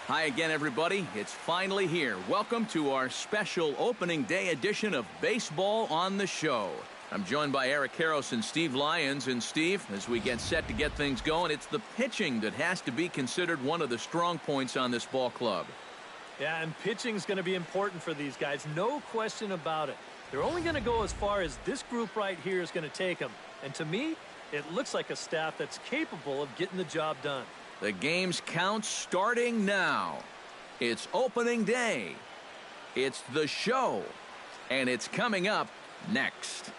Hi again, everybody. It's finally here. Welcome to our special opening day edition of Baseball on the Show. I'm joined by Eric Karros and Steve Lyons. And Steve, as we get set to get things going, it's the pitching that has to be considered one of the strong points on this ball club. Yeah, and pitching is going to be important for these guys. No question about it. They're only going to go as far as this group right here is going to take them. And to me, it looks like a staff that's capable of getting the job done. The game's count starting now. It's opening day. It's the show. And it's coming up next.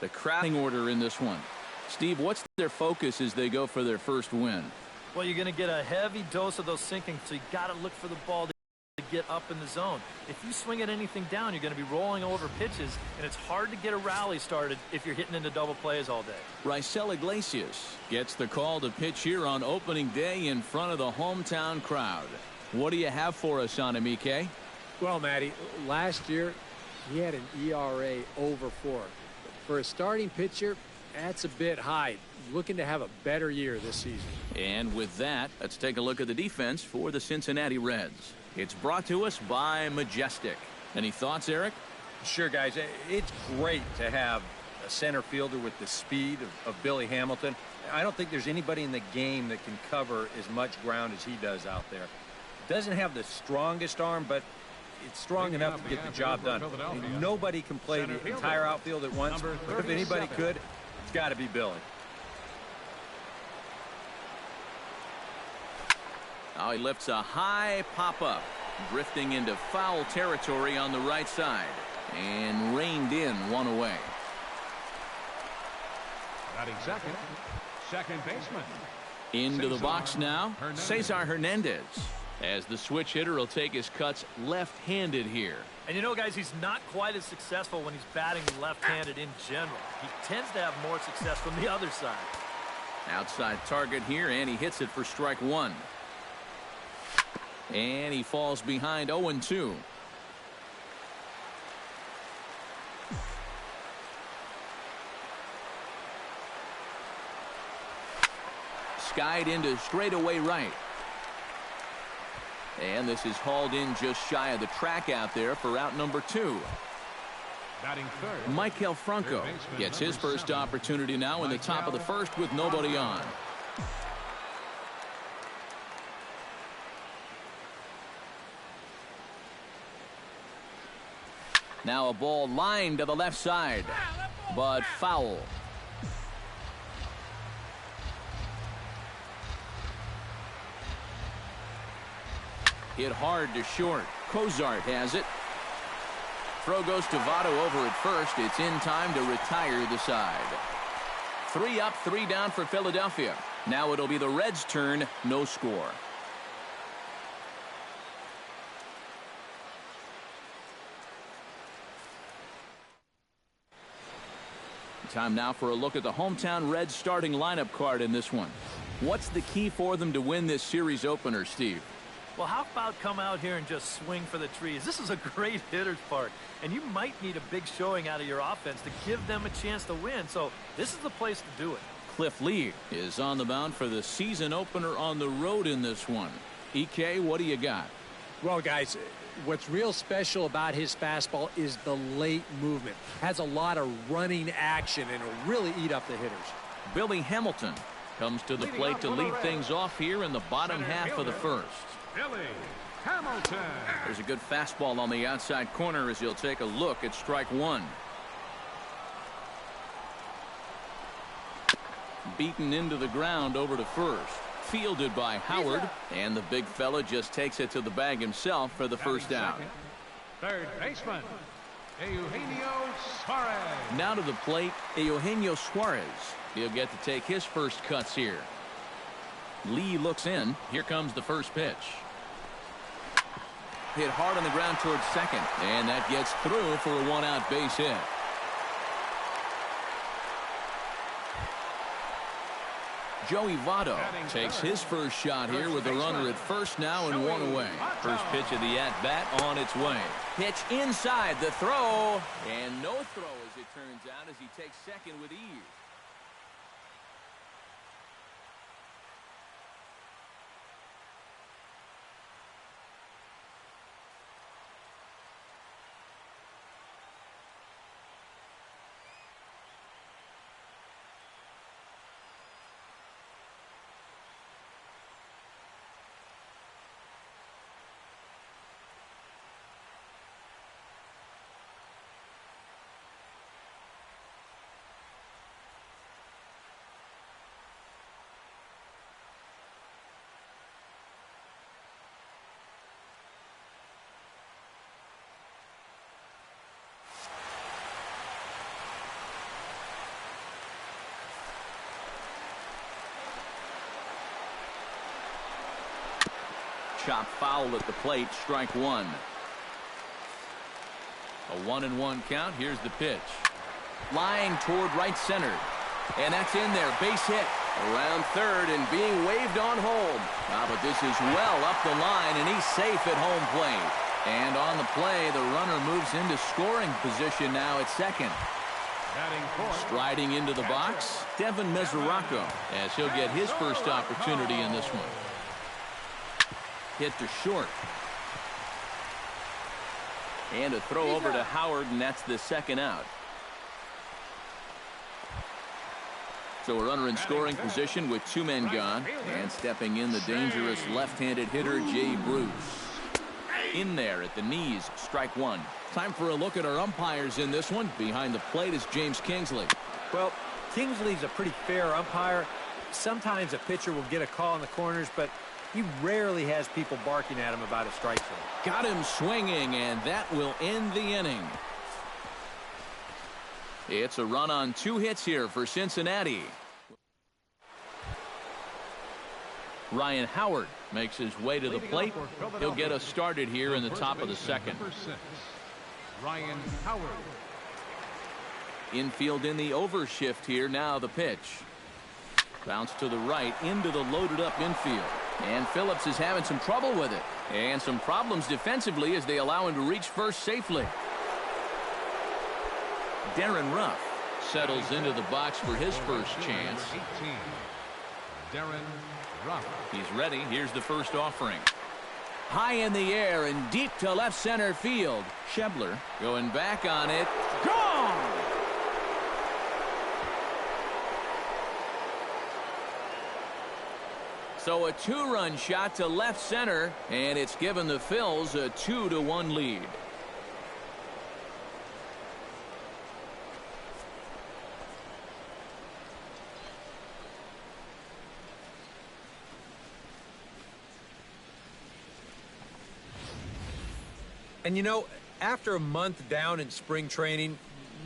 The crowding order in this one. Steve, what's their focus as they go for their first win? Well, you're going to get a heavy dose of those sinking, so you got to look for the ball to get up in the zone. If you swing at anything down, you're going to be rolling over pitches, and it's hard to get a rally started if you're hitting into double plays all day. Raisel Iglesias gets the call to pitch here on opening day in front of the hometown crowd. What do you have for us on him, EK? Well, Matty, last year he had an ERA over 4. For a starting pitcher, that's a bit high. Looking to have a better year this season. And with that, let's take a look at the defense for the Cincinnati Reds. It's brought to us by Majestic. Any thoughts, Eric? Sure, guys. It's great to have a center fielder with the speed of Billy Hamilton. I don't think there's anybody in the game that can cover as much ground as he does out there. Doesn't have the strongest arm, but it's strong enough to get the job done. And nobody can play the entire outfield at once. But if anybody could, it's got to be Billy. Now he lifts a high pop-up, drifting into foul territory on the right side, and reined in one away. Batting second baseman. Into the box now, Cesar Hernandez. As the switch hitter will take his cuts left-handed here. And you know, guys, he's not quite as successful when he's batting left-handed in general. He tends to have more success from the other side. Outside target here, and he hits it for strike one. And he falls behind 0-2. Skied into straightaway right. And this is hauled in just shy of the track out there for out number 2. Batting third. Michael Franco gets his first opportunity now in the top of the first with nobody on. Now a ball lined to the left side, but foul. Hit hard to short. Cozart has it. Throw goes to Votto over at first. It's in time to retire the side. 3 up, 3 down for Philadelphia. Now it'll be the Reds' turn. No score. Time now for a look at the hometown Reds starting lineup card in this one. What's the key for them to win this series opener, Steve? Well, how about come out here and just swing for the trees? This is a great hitter's park, and you might need a big showing out of your offense to give them a chance to win. So this is the place to do it. Cliff Lee is on the mound for the season opener on the road in this one. EK, what do you got? Well, guys, what's real special about his fastball is the late movement. Has a lot of running action and will really eat up the hitters. Billy Hamilton comes to the plate to lead things off here in the bottom half of the first. Billy Hamilton. There's a good fastball on the outside corner as he'll take a look at strike one. Beaten into the ground over to first. Fielded by Howard, and the big fella just takes it to the bag himself for the first out. Third baseman, Eugenio Suarez. Now to the plate, Eugenio Suarez. He'll get to take his first cuts here. Lee looks in. Here comes the first pitch. Hit hard on the ground towards second, and that gets through for a one-out base hit. Joey Votto takes his first shot here with a runner at first now and one away. First pitch of the at-bat on its way. Pitch inside, the throw, and no throw as it turns out as he takes second with ease. chop foul at the plate. Strike one. A 1-1 count. Here's the pitch. Line toward right center. And that's in there. Base hit. Around third and being waved on home. But this is well up the line, and he's safe at home plate. And on the play, the runner moves into scoring position now at second. Striding into the box, Devin Mesoraco, as he'll get his first opportunity in this one. Hit to short. And a throw over to Howard, and that's the second out. So a runner in scoring position with two men gone. And stepping in the dangerous left-handed hitter, Jay Bruce. In there at the knees, strike one. Time for a look at our umpires in this one. Behind the plate is James Kingsley. Well, Kingsley's a pretty fair umpire. Sometimes a pitcher will get a call in the corners, but he rarely has people barking at him about a strike zone. Got him swinging, and that will end the inning. It's a run on 2 hits here for Cincinnati. Ryan Howard makes his way to the plate. He'll get us started here in the top of the second. Ryan Howard. Infield in the overshift here. Now the pitch. Bounce to the right into the loaded up infield. And Phillips is having some trouble with it. And some problems defensively as they allow him to reach first safely. Darren Ruff settles into the box for his first chance. 18. Darren Ruff. He's ready. Here's the first offering. High in the air and deep to left center field. Schebler going back on it. Gone! So a 2-run shot to left center, and it's given the Phils a 2-1 lead. And you know, after a month down in spring training,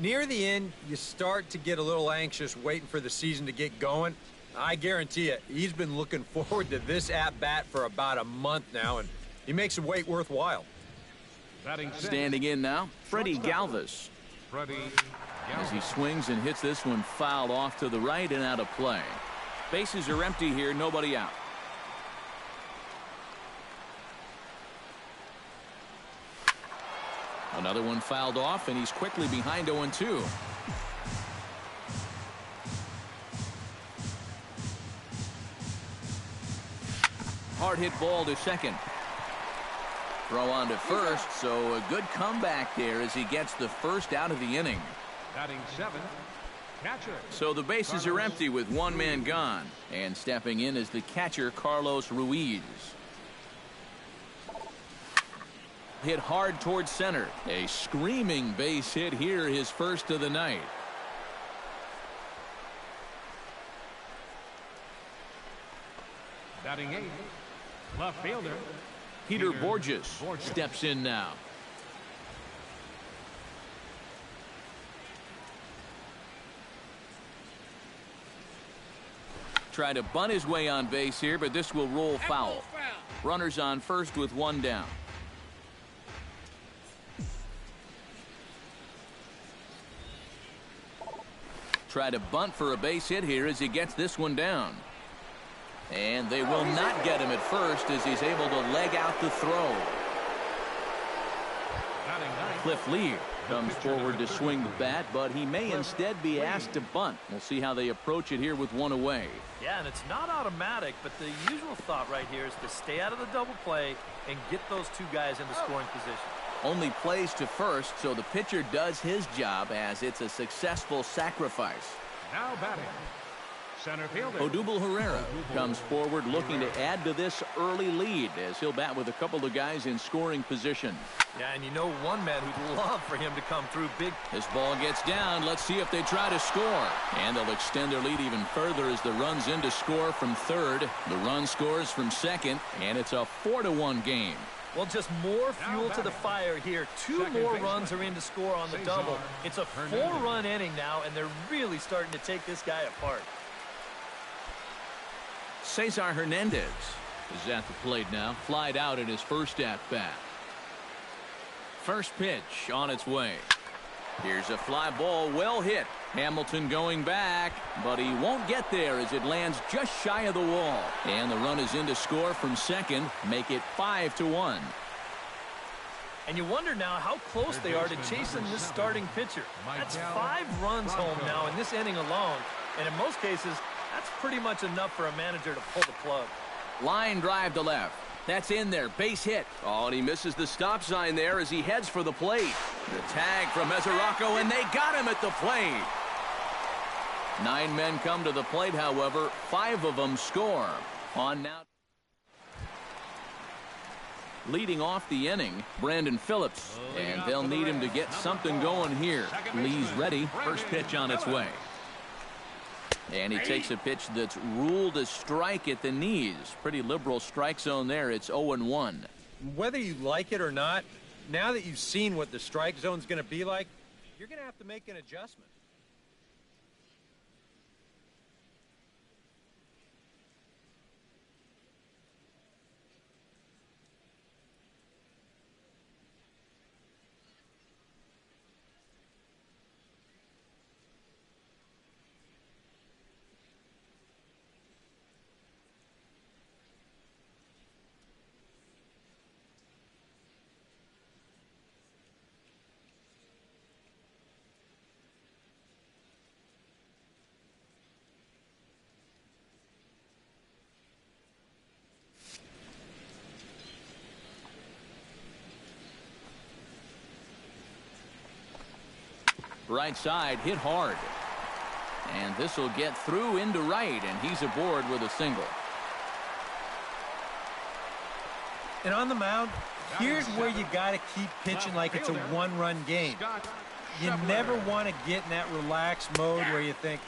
near the end, you start to get a little anxious waiting for the season to get going. I guarantee you, he's been looking forward to this at-bat for about a month now, and he makes the wait worthwhile. Standing in now, Freddie Galvis. As he swings and hits this one fouled off to the right and out of play. Bases are empty here, nobody out. Another one fouled off, and he's quickly behind 0-2. Hard hit ball to second. Throw on to first, so a good comeback there as he gets the first out of the inning. Batting 7th, catcher. So the bases are empty with one man gone. And stepping in is the catcher, Carlos Ruiz. Hit hard towards center. A screaming base hit here, his first of the night. Batting 8th, left fielder. Peter Borges steps in now. Try to bunt his way on base here, but this will roll foul. Runners on first with one down. Try to bunt for a base hit here as he gets this one down. And they will not get him at first as he's able to leg out the throw. Cliff Lee comes forward to swing the bat, but he may instead be asked to bunt. We'll see how they approach it here with one away. Yeah, and it's not automatic, but the usual thought right here is to stay out of the double play and get those two guys into scoring position. Only plays to first, so the pitcher does his job as it's a successful sacrifice. Now batting, center fielder. Odubel Herrera comes forward looking to add to this early lead as he'll bat with a couple of guys in scoring position. Yeah, and you know one man who'd love for him to come through big. This ball gets down. Let's see if they try to score. And they'll extend their lead even further as the run's in to score from third. The run scores from second, and it's a 4-1 game. Well, just more fuel to the fire here. Two more runs are in to score on the double. It's a 4-run inning now, and they're really starting to take this guy apart. Cesar Hernandez is at the plate now. Flied out in his first at-bat. First pitch on its way. Here's a fly ball, well hit. Hamilton going back, but he won't get there as it lands just shy of the wall. And the run is in to score from second, make it 5-1. And you wonder now how close they are to chasing this starting pitcher. That's 5 runs home now in this inning alone. And in most cases, that's pretty much enough for a manager to pull the plug. Line drive to left. That's in there. Base hit. Oh, and he misses the stop sign there as he heads for the plate. The tag from Mesoraco, and they got him at the plate. 9 men come to the plate, however. 5 of them score. On now. Leading off the inning, Brandon Phillips. And they'll need him to get something going here. Lee's ready. First pitch on its way. And he takes a pitch that's ruled a strike at the knees. Pretty liberal strike zone there. It's 0-1. Whether you like it or not, now that you've seen what the strike zone's going to be like, you're going to have to make an adjustment. Right side hit hard. And this will get through into right, and he's aboard with a single. And on the mound, here's where you got to keep pitching like it's a one-run game. You never want to get in that relaxed mode where you think,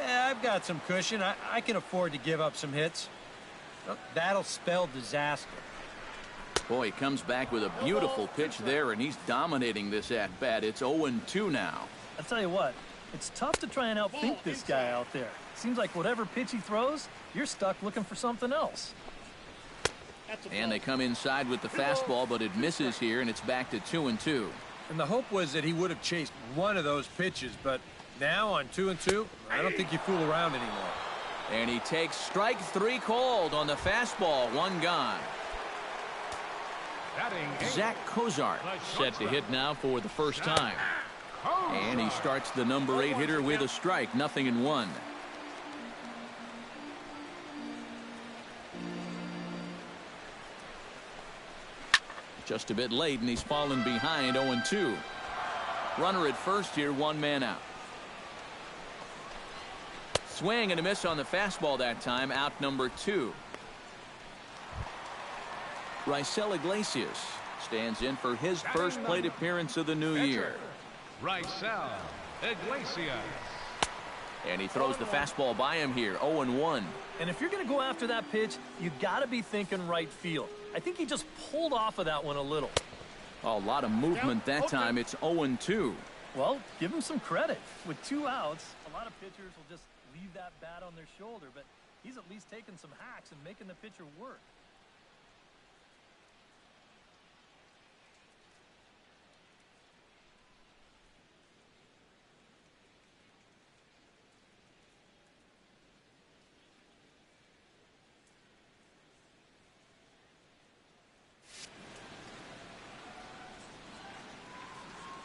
I've got some cushion. I can afford to give up some hits. That'll spell disaster. Boy, he comes back with a beautiful pitch there, and he's dominating this at-bat. It's 0-2 now. I'll tell you what, it's tough to try and outthink this guy out there. Seems like whatever pitch he throws, you're stuck looking for something else. And they come inside with the fastball, but it misses here, and it's back to 2-2. And the hope was that he would have chased one of those pitches, but now on 2-2, I don't think you fool around anymore. And he takes strike 3 called on the fastball. 1 gone. Zach Cozart set to hit now for the first time. And he starts the number 8 hitter with a strike. 0-1. Just a bit late, and he's fallen behind. 0-2. Runner at first here, 1 man out. Swing and a miss on the fastball that time. Out number 2. Raisel Iglesias stands in for his first plate appearance of the new year. Raisel Iglesias. And he throws the fastball by him here. 0-1. And if you're going to go after that pitch, you got to be thinking right field. I think he just pulled off of that one a little. A lot of movement that time. It's 0-2. Well, give him some credit. With 2 outs, a lot of pitchers will just leave that bat on their shoulder, but he's at least taking some hacks and making the pitcher work.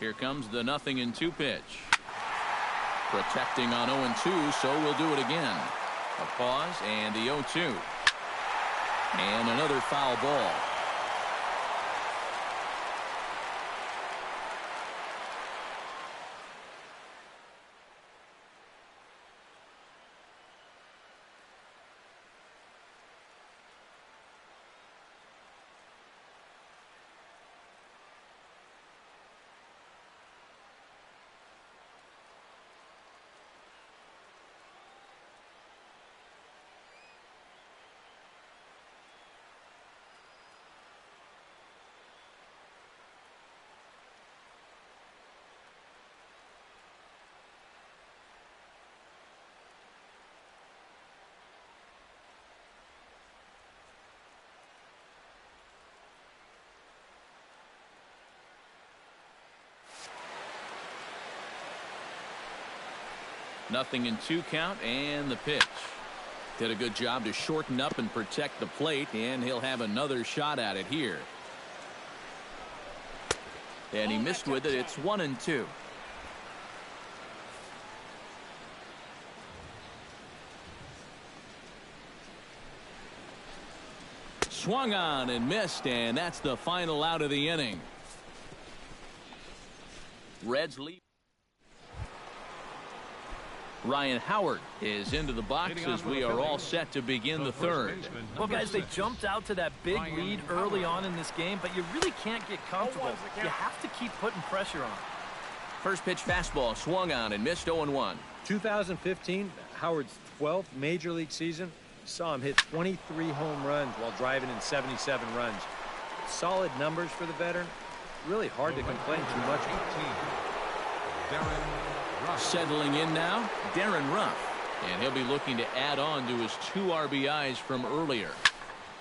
Here comes the 0-2 pitch. Protecting on 0-2, so we'll do it again. A pause and the 0-2. And another foul ball. 0-2 count, and the pitch. Did a good job to shorten up and protect the plate, and he'll have another shot at it here. And he missed with it. It's 1-2. Swung on and missed, and that's the final out of the inning. Reds lead. Ryan Howard is into the box as we are all set to begin the third. Well, guys, they jumped out to that big lead early on in this game, but you really can't get comfortable. You have to keep putting pressure on. First pitch fastball swung on and missed. 0-1. 2015, Howard's 12th major league season, saw him hit 23 home runs while driving in 77 runs. Solid numbers for the veteran. Really hard to complain too much about. Settling in now, Darren Ruff. And he'll be looking to add on to his 2 RBIs from earlier.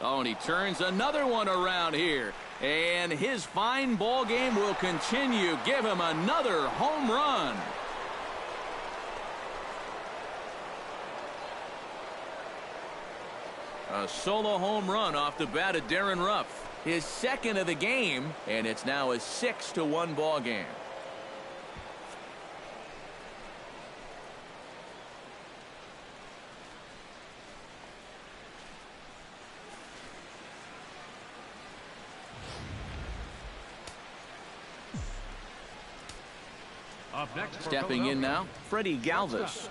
Oh, and he turns another one around here. And his fine ball game will continue. Give him another home run. A solo home run off the bat of Darren Ruff. His second of the game, and it's now a 6-1 ball game. Stepping in now, Freddie Galvis.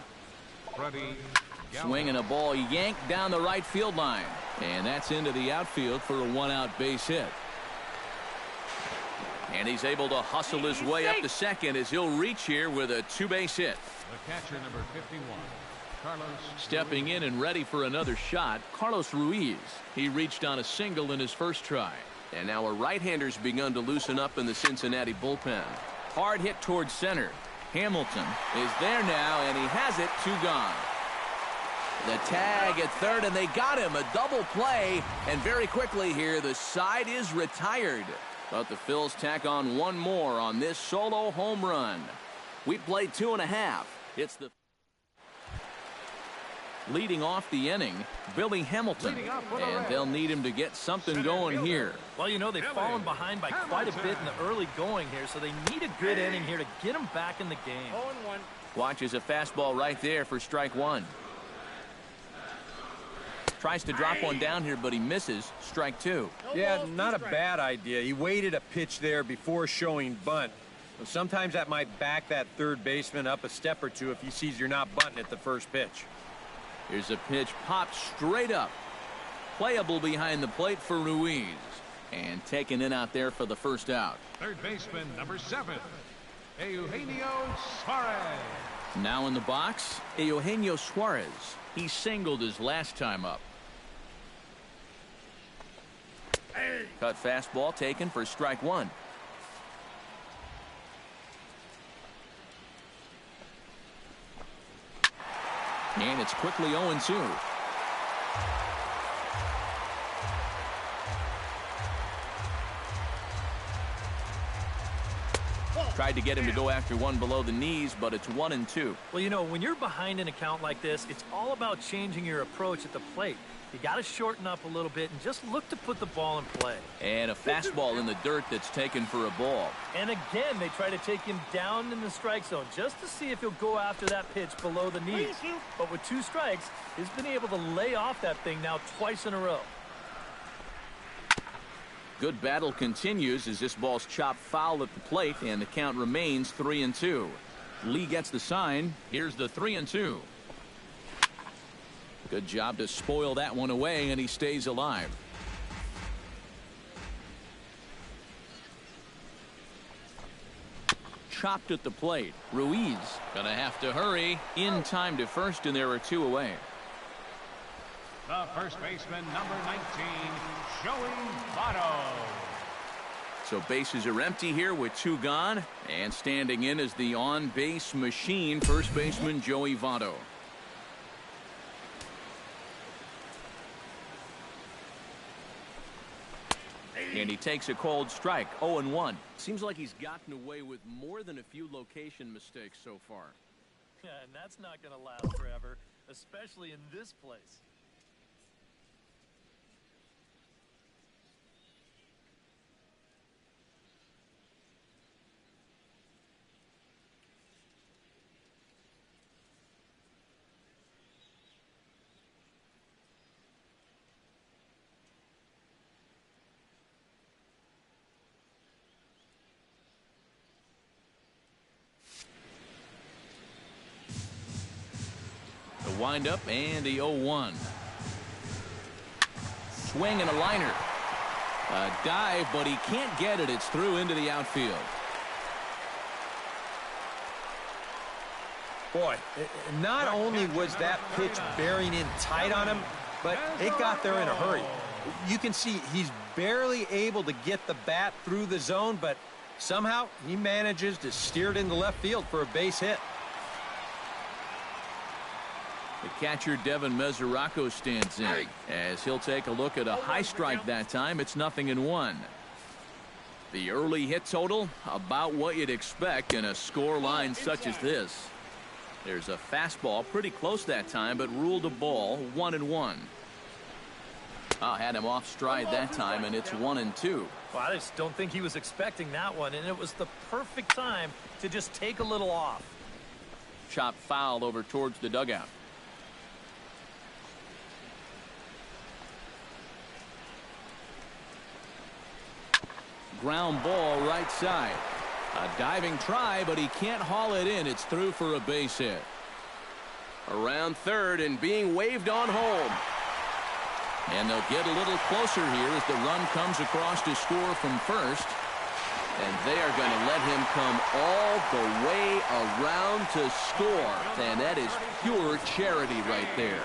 Swinging a ball yanked down the right field line. And that's into the outfield for a 1-out base hit. And he's able to hustle his way up to second as he'll reach here with a 2-base hit. The catcher, number 51, Carlos. Stepping in and ready for another shot, Carlos Ruiz. He reached on a single in his first try. And now a right-hander's begun to loosen up in the Cincinnati bullpen. Hard hit towards center. Hamilton is there now, and he has it. 2 gone. The tag at third, and they got him. A double play, and very quickly here, the side is retired. But the Phils tack on one more on this solo home run. We played 2.5. It's the leading off the inning, Billy Hamilton, and they'll need him to get something going here. Well, you know, they've fallen behind by quite a bit in the early going here, so they need a good inning here to get them back in the game. Watches a fastball right there for strike 1. Tries to drop one down here, but he misses. Strike 2. Yeah, not a bad idea. He waited a pitch there before showing bunt. Sometimes that might back that third baseman up a step or two if he sees you're not bunting at the first pitch. Here's a pitch popped straight up. Playable behind the plate for Ruiz. And taken in out there for the first out. Third baseman, number 7, Eugenio Suarez. Now in the box, Eugenio Suarez. He singled his last time up. Cut fastball taken for strike 1. And it's quickly 0-2. Tried to get him to go after one below the knees, but it's 1-2. Well, you know, when you're behind an account like this, it's all about changing your approach at the plate. You got to shorten up a little bit and just look to put the ball in play. And a fastball in the dirt that's taken for a ball. And again, they try to take him down in the strike zone just to see if he'll go after that pitch below the knees. But with 2 strikes, he's been able to lay off that thing now twice in a row. Good battle continues as this ball's chopped foul at the plate, and the count remains 3-2. Lee gets the sign. Here's the 3-2. Good job to spoil that one away, and he stays alive. Chopped at the plate. Ruiz gonna have to hurry. In time to first, and there are 2 away. The first baseman, number 19, Joey Votto. So bases are empty here with 2 gone, and standing in is the on-base machine, first baseman Joey Votto. And he takes a cold strike. 0-1. Seems like he's gotten away with more than a few location mistakes so far. And that's not going to last forever, especially in this place. The windup and the 0-1. Swing and a liner. A dive, but he can't get it. It's through into the outfield. Boy, not only was that pitch bearing in tight on him, but it got there in a hurry. You can see he's barely able to get the bat through the zone, but somehow he manages to steer it into left field for a base hit. The catcher, Devin Mesoraco, stands in as he'll take a look at a high strike that time. It's 0-1. The early hit total, about what you'd expect in a score line such as this. There's a fastball pretty close that time, but ruled a ball, 1-1. Had him off stride that time, and it's 1-2. Well, I just don't think he was expecting that one, and it was the perfect time to just take a little off. Chop foul over towards the dugout. Ground ball right side. A diving try, but he can't haul it in. It's through for a base hit. Around third and being waved on home. And they'll get a little closer here as the run comes across to score from first. And they are going to let him come all the way around to score. And that is pure charity right there.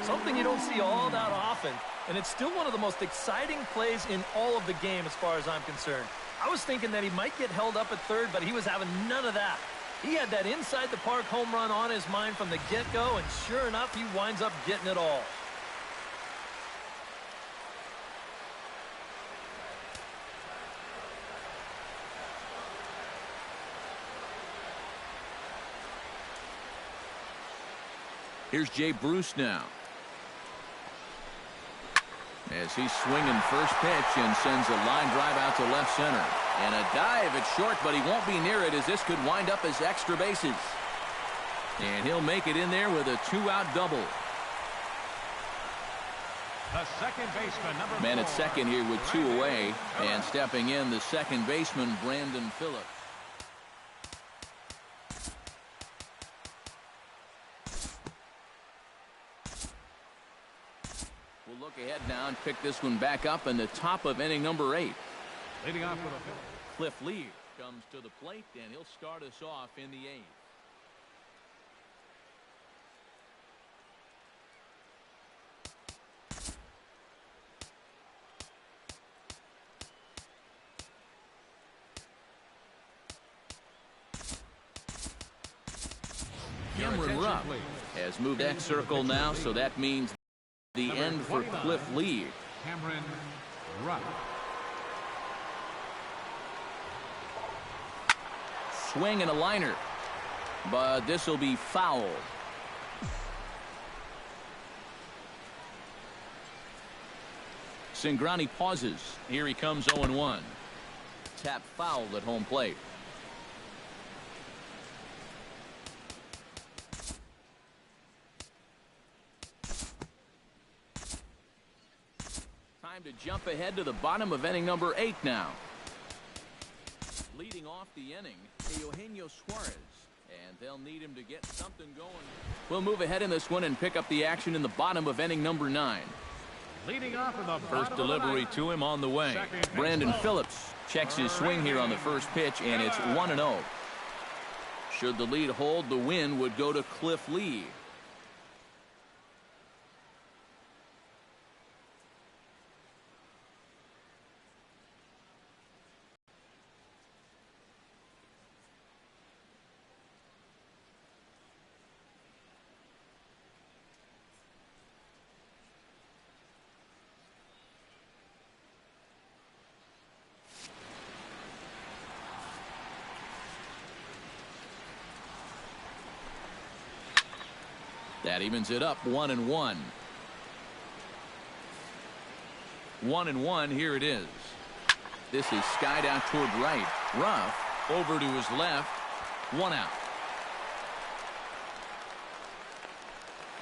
Something you don't see all that often. And it's still one of the most exciting plays in all of the game as far as I'm concerned. I was thinking that he might get held up at third, but he was having none of that. He had that inside the park home run on his mind from the get-go, and sure enough, he winds up getting it all. Here's Jay Bruce now. As he's swinging first pitch and sends a line drive out to left center. And a dive at short, but he won't be near it as this could wind up as extra bases. And he'll make it in there with a 2-out double. The second baseman, number 4. Man at second here with 2 away. And stepping in, the second baseman, Brandon Phillips. We'll look ahead now and pick this one back up in the top of inning number 8. Leading off with a Cliff Lee comes to the plate, and he'll start us off in the 8th. Cameron Rupp has moved X circle now, so that means the end for Cliff Lee. Cameron Rupp. Swing and a liner, but this will be foul. Cingrani pauses. Here he comes 0-1. Tap foul at home plate. Time to jump ahead to the bottom of inning number 8 now. Leading off the inning, Eugenio Suarez. And they'll need him to get something going. We'll move ahead in this one and pick up the action in the bottom of inning number 9. Leading off in the First delivery to him on the way. Brandon Phillips checks his swing here on the first pitch, and it's 1-0. Should the lead hold, the win would go to Cliff Lee. That evens it up 1-1. 1-1. Here it is. This is skied out toward right. Ruff over to his left. 1 out.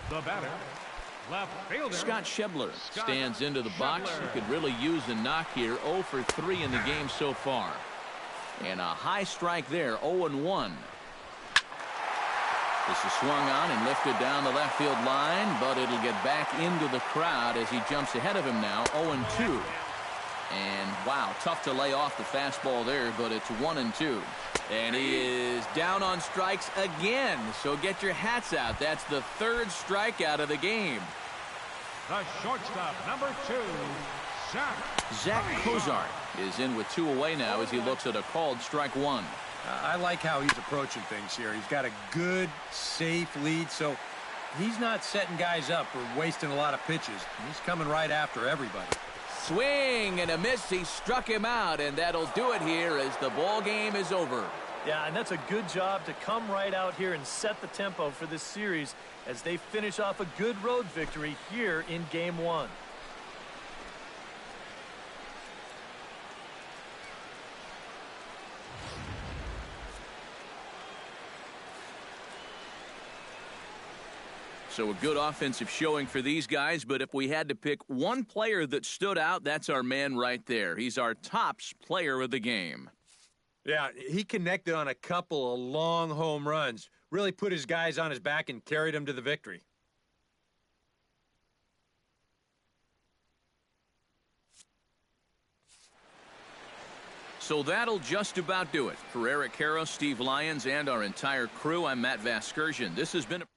The batter, left fielder Scott Schebler stands into the box. He could really use a knock here. 0 for 3 in the game so far. And a high strike there. 0-1. This is swung on and lifted down the left field line, but it'll get back into the crowd as he jumps ahead of him now. 0-2. And wow, tough to lay off the fastball there, but it's 1-2. And he is down on strikes again. So get your hats out. That's the 3rd strikeout of the game. The shortstop, number 2, Zach Cozart is in with 2 away now as he looks at a called strike 1. I like how he's approaching things here. He's got a good, safe lead, so he's not setting guys up or wasting a lot of pitches. He's coming right after everybody. Swing and a miss. He struck him out, and that'll do it here as the ball game is over. Yeah, and that's a good job to come right out here and set the tempo for this series as they finish off a good road victory here in Game 1. So a good offensive showing for these guys, but if we had to pick one player that stood out, that's our man right there. He's our tops player of the game. Yeah, he connected on a couple of long home runs. Really put his guys on his back and carried them to the victory. So that'll just about do it. For Eric Karros, Steve Lyons, and our entire crew, I'm Matt Vasgersian. This has been a